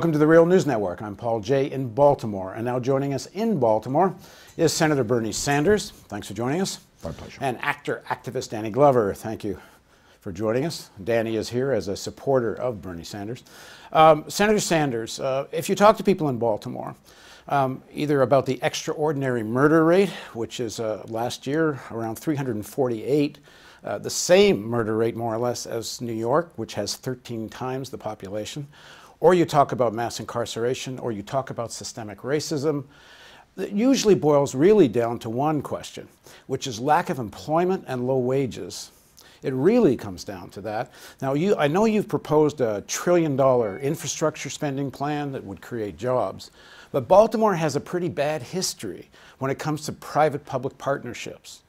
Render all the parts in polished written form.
Welcome to the Real News Network. I'm Paul Jay in Baltimore, and now joining us in Baltimore is Senator Bernie Sanders. Thanks for joining us. My pleasure. And activist Danny Glover. Thank you for joining us. Danny is here as a supporter of Bernie Sanders. Senator Sanders, if you talk to people in Baltimore, either about the extraordinary murder rate, which is last year around 348, the same murder rate more or less as New York, which has 13 times the population, or you talk about mass incarceration, or you talk about systemic racism, it usually boils really down to one question, which is lack of employment and low wages. It really comes down to that. Now, I know you've proposed a $1 trillion infrastructure spending plan that would create jobs, but Baltimore has a pretty bad history when it comes to private-public partnerships,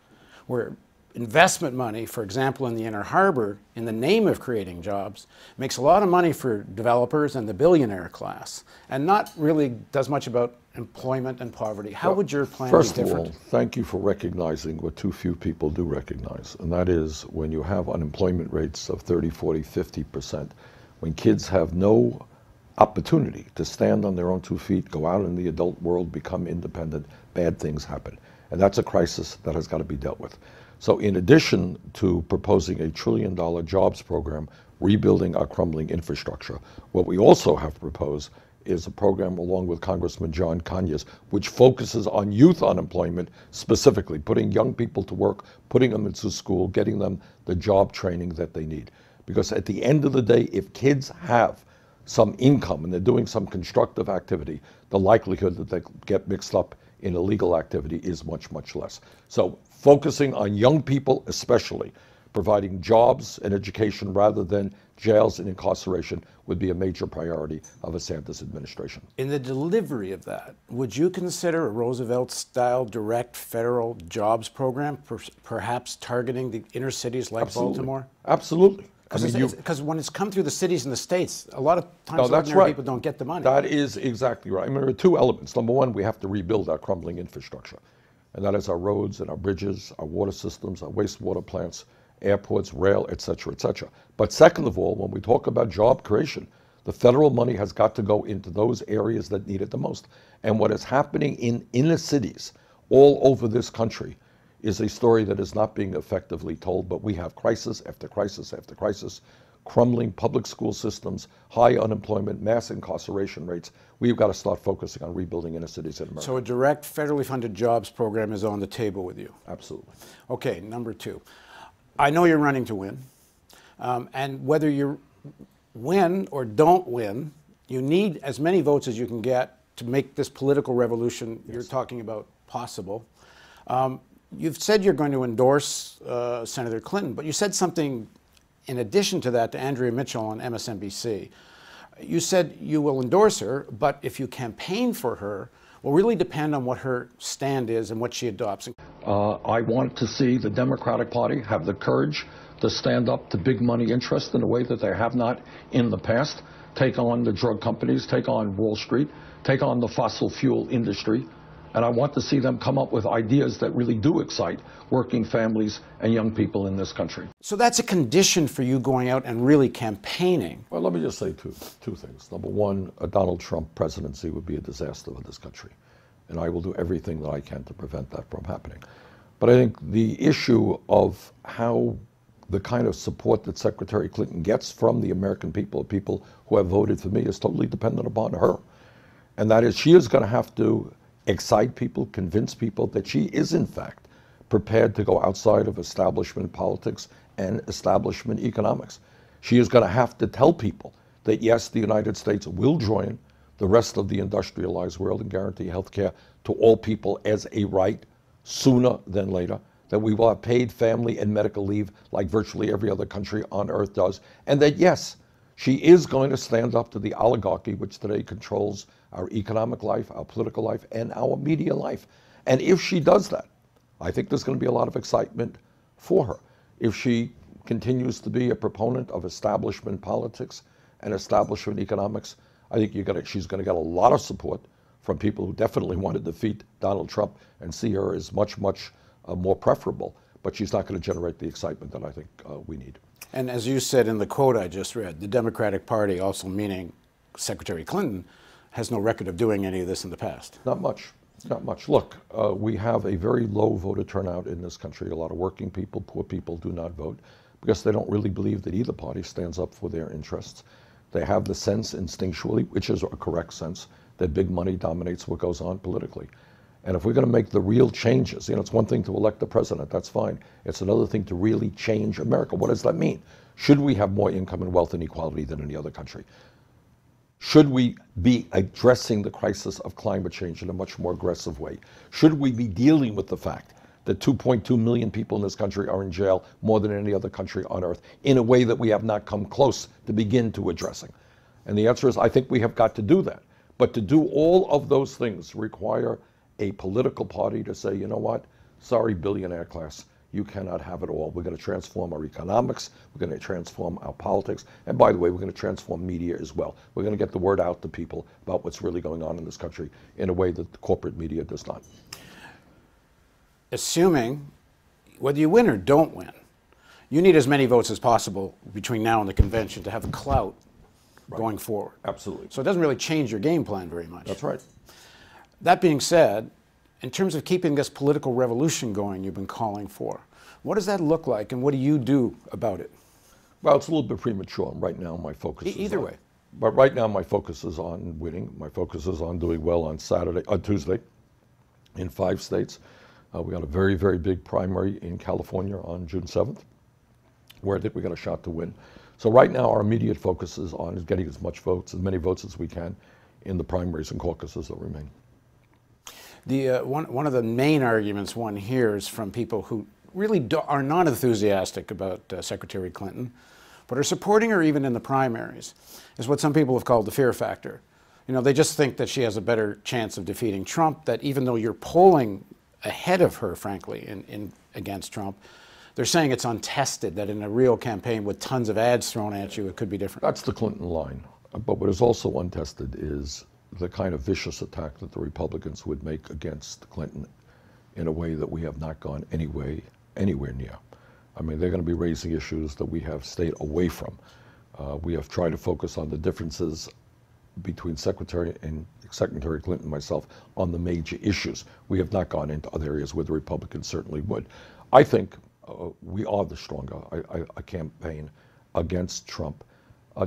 where investment money, for example, in the Inner Harbor, in the name of creating jobs, makes a lot of money for developers and the billionaire class, and not really does much about employment and poverty. How would your plan be different? First of all, thank you for recognizing what too few people do recognize, and that is when you have unemployment rates of 30, 40, 50%, when kids have no opportunity to stand on their own 2 feet, go out in the adult world, become independent, bad things happen. And that's a crisis that has got to be dealt with. So in addition to proposing a $1 trillion jobs program, rebuilding our crumbling infrastructure, what we also have proposed is a program along with Congressman John Conyers, which focuses on youth unemployment, specifically putting young people to work, putting them into school, getting them the job training that they need. Because at the end of the day, if kids have some income and they're doing some constructive activity, the likelihood that they get mixed up in illegal activity is much, much less. So focusing on young people especially, providing jobs and education rather than jails and incarceration would be a major priority of a Sanders administration. In the delivery of that, would you consider a Roosevelt-style direct federal jobs program, perhaps targeting the inner cities like Baltimore? Absolutely. Because when it's come through the cities and the states, a lot of times ordinary people don't get the money. That is exactly right. I mean, there are two elements. Number one, we have to rebuild our crumbling infrastructure. And that is our roads and our bridges, our water systems, our wastewater plants, airports, rail, et cetera, et cetera. But second of all, when we talk about job creation, the federal money has got to go into those areas that need it the most. And what is happening in inner cities all over this country is a story that is not being effectively told, but we have crisis after crisis after crisis, crumbling public school systems, high unemployment, mass incarceration rates. We've got to start focusing on rebuilding inner cities in America. So a direct federally funded jobs program is on the table with you? Absolutely. Okay, number two. I know you're running to win, and whether you win or don't win, you need as many votes as you can get to make this political revolution you're talking about possible. You've said you're going to endorse Senator Clinton, but you said something in addition to that to Andrea Mitchell on MSNBC. You said you will endorse her, but if you campaign for her, will really depend on what her stand is and what she adopts. I want to see the Democratic Party have the courage to stand up to big money interests in a way that they have not in the past, take on the drug companies, take on Wall Street, take on the fossil fuel industry. And I want to see them come up with ideas that really do excite working families and young people in this country. So that's a condition for you going out and really campaigning. Well, let me just say two things. Number one, a Donald Trump presidency would be a disaster for this country. And I will do everything that I can to prevent that from happening. But I think the issue of how the kind of support that Secretary Clinton gets from the American people who have voted for me, is totally dependent upon her. And that is, she is going to have to excite people, convince people that she is in fact prepared to go outside of establishment politics and establishment economics. She is going to have to tell people that yes, the United States will join the rest of the industrialized world and guarantee health care to all people as a right sooner than later, that we will have paid family and medical leave like virtually every other country on earth does, and that yes, she is going to stand up to the oligarchy which today controls our economic life, our political life, and our media life. And if she does that, I think there's going to be a lot of excitement for her. If she continues to be a proponent of establishment politics and establishment economics, I think she's going to get a lot of support from people who definitely want to defeat Donald Trump and see her as much, much more preferable. But she's not going to generate the excitement that I think we need. And as you said in the quote I just read, the Democratic Party, also meaning Secretary Clinton has no record of doing any of this in the past. Not much. Not much. Look, we have a very low voter turnout in this country. A lot of working people, poor people do not vote because they don't really believe that either party stands up for their interests. They have the sense instinctually, which is a correct sense, that big money dominates what goes on politically. And if we're going to make the real changes, it's one thing to elect the president, that's fine. It's another thing to really change America. What does that mean? Should we have more income and wealth inequality than any other country? Should we be addressing the crisis of climate change in a much more aggressive way? Should we be dealing with the fact that 2.2 million people in this country are in jail more than any other country on earth in a way that we have not come close to begin to addressing? And the answer is, I think we have got to do that. But to do all of those things require a political party to say, you know what, sorry, billionaire class, you cannot have it all. We're going to transform our economics. We're going to transform our politics. And by the way, we're going to transform media as well. We're going to get the word out to people about what's really going on in this country in a way that the corporate media does not. Assuming whether you win or don't win, you need as many votes as possible between now and the convention to have the clout going forward. Absolutely. So it doesn't really change your game plan very much. That's right. That being said, in terms of keeping this political revolution going you've been calling for, what does that look like and what do you do about it? Well, it's a little bit premature. Right now my focus is either way. But right now my focus is on winning. My focus is on doing well on Tuesday in 5 states. We got a very, very big primary in California on June 7th, where I think we got a shot to win. So right now our immediate focus is on getting as many votes as we can in the primaries and caucuses that remain. One of the main arguments one hears from people who really are not enthusiastic about Secretary Clinton, but are supporting her even in the primaries, is what some people have called the fear factor. They just think that she has a better chance of defeating Trump, that even though you're polling ahead of her, frankly, against Trump, they're saying it's untested, that in a real campaign with tons of ads thrown at you, it could be different. That's the Clinton line. But what is also untested is the kind of vicious attack that the Republicans would make against Clinton in a way that we have not gone anywhere near. I mean, they're going to be raising issues that we have stayed away from. We have tried to focus on the differences between Secretary Clinton and myself on the major issues. We have not gone into other areas where the Republicans certainly would. I think we are the stronger a campaign against Trump,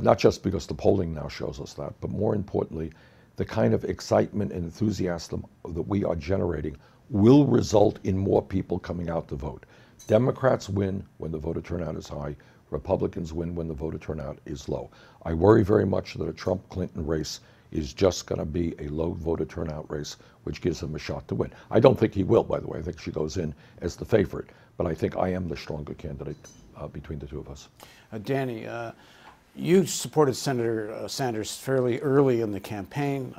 not just because the polling now shows us that, but more importantly, the kind of excitement and enthusiasm that we are generating will result in more people coming out to vote. Democrats win when the voter turnout is high. Republicans win when the voter turnout is low. I worry very much that a Trump-Clinton race is just going to be a low voter turnout race, which gives him a shot to win. I don't think he will, by the way. I think she goes in as the favorite. But I think I am the stronger candidate between the two of us. Danny, you supported Senator Sanders fairly early in the campaign.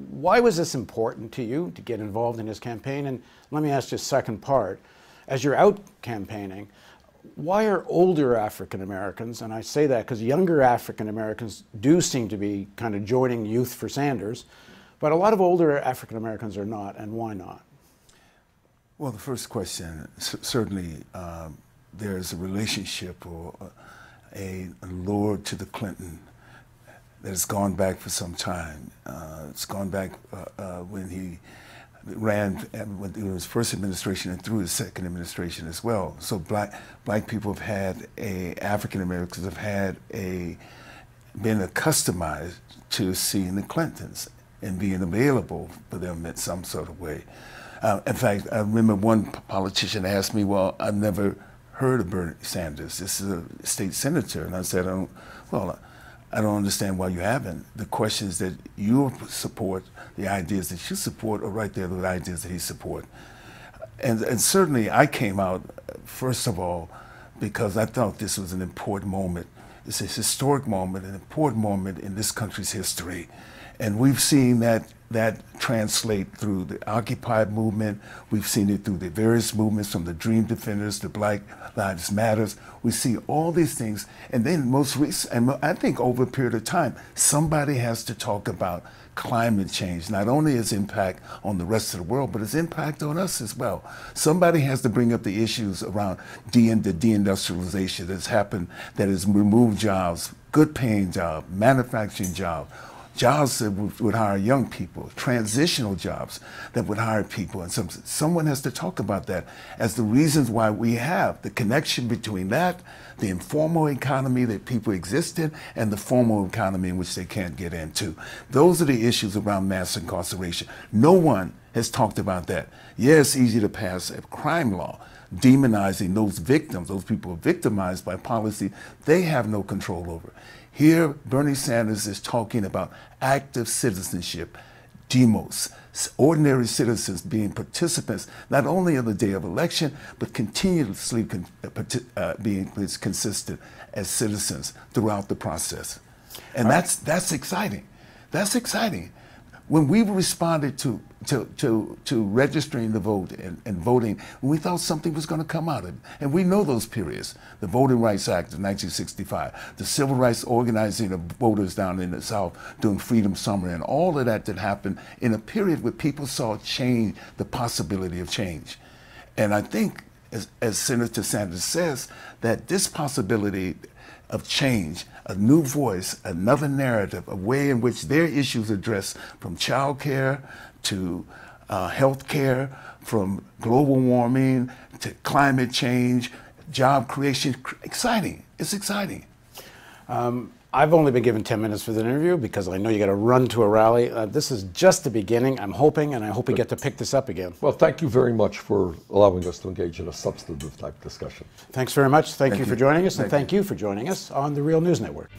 Why was this important to you to get involved in his campaign? And let me ask you a second part. As you're out campaigning, why are older African Americans, and I say that because younger African Americans do seem to be kind of joining Youth for Sanders, but a lot of older African Americans are not, and why not? Well, the first question, certainly there's a relationship or a allure to the Clinton that has gone back for some time. It's gone back when he ran with his first administration and through his second administration as well. So black people have had African Americans have had been accustomed to seeing the Clintons and being available for them in some sort of way. In fact, I remember one politician asked me, well, I've never heard of Bernie Sanders. This is a state senator. And I said, I don't understand why you haven't. The questions that you support, the ideas that you support are right there, the ideas that he supports. And certainly I came out, first of all, because I thought this was an important moment. It's a historic moment, an important moment in this country's history. And we've seen that translate through the Occupy movement. We've seen it through the various movements from the Dream Defenders to Black Lives Matters. We see all these things. And then most recent, and I think over a period of time, somebody has to talk about climate change, not only its impact on the rest of the world, but its impact on us as well. Somebody has to bring up the issues around the deindustrialization that's happened, that has removed jobs, good paying jobs, manufacturing jobs, jobs that would hire young people, transitional jobs that would hire people. And someone has to talk about that as the reasons why we have the connection between that, the informal economy that people exist in, and the formal economy in which they can't get into. Those are the issues around mass incarceration. No one has talked about that. Yeah, it's easy to pass a crime law demonizing those victims, those people victimized by policy they have no control over. Here, Bernie Sanders is talking about active citizenship, demos, ordinary citizens being participants, not only on the day of election, but continuously being consistent as citizens throughout the process. And that's exciting. That's exciting. When we responded to registering the vote and voting, we thought something was going to come out of it. And we know those periods. The Voting Rights Act of 1965, the civil rights organizing of voters down in the South during Freedom Summer, and all of that happened in a period where people saw change, the possibility of change. And I think, as Senator Sanders says, that this possibility of change, a new voice, another narrative, a way in which their issues addressed, from child care to health care, from global warming to climate change, job creation. Exciting. It's exciting. I've only been given 10 minutes for the interview because I know you got to run to a rally. This is just the beginning. I'm hoping, and I hope we get to pick this up again. Well, thank you very much for allowing us to engage in a substantive type discussion. Thanks very much. Thank you for joining us, and thank you for joining us on the Real News Network.